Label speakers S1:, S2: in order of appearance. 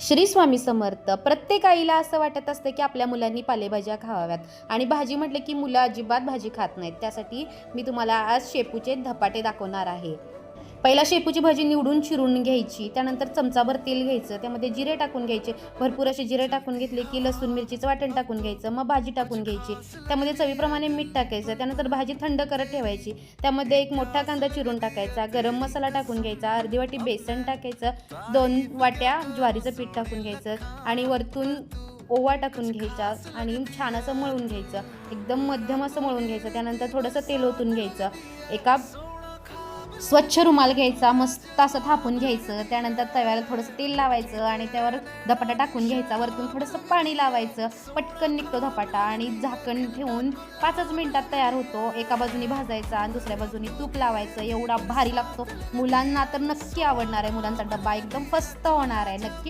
S1: श्री स्वामी समर्थ. प्रत्येक आईला असं वाटत असतं की आपल्या मुलांनी पालेभाज्या खावाव्यात आणि भाजी म्हटलं की मुलं अजिबात भाजी खात नाहीत. त्यासाठी मी तुम्हाला आज शेपूचे धपाटे दाखवणार आहे. पहिला शेपूची भाजी निवडून चिरून घ्यायची. त्यानंतर चमचाभर तेल घ्यायचं, त्यामध्ये जिरे टाकून घ्यायचे. भरपूर असे जिरे टाकून घेतले की लसूण मिरचीचं वाटण टाकून घ्यायचं. मग भाजी टाकून घ्यायची, त्यामध्ये चवीप्रमाणे मीठ टाकायचं. त्यानंतर भाजी थंड करत ठेवायची. त्यामध्ये एक मोठा कांदा चिरून टाकायचा, गरम मसाला टाकून घ्यायचा, अर्धी वाटी बेसन टाकायचं, 2 वाट्या ज्वारीचं पीठ टाकून घ्यायचं आणि वरतून ओवा टाकून घ्यायचा आणि छान असं मळून घ्यायचं. एकदम मध्यम असं मळून घ्यायचं. त्यानंतर थोडंसं तेल ओतून घ्यायचं. एका स्वच्छ रुमाल घ्यायचा, मस्त असं थापून घ्यायचं. त्यानंतर तव्याला थोडंसं तेल लावायचं आणि त्यावर धपाटा टाकून घ्यायचा. वरतून थोडंसं पाणी लावायचं. पटकन निघतो धपाटा आणि झाकण ठेवून 5च मिनिटात तयार होतो. एका बाजूनी भाजायचा आणि दुसऱ्या बाजूनी तूप लावायचं. एवढा भारी लागतो. मुलांना तर नक्की आवडणार आहे. मुलांचा डब्बा एकदम फस्त होणार आहे. नक्की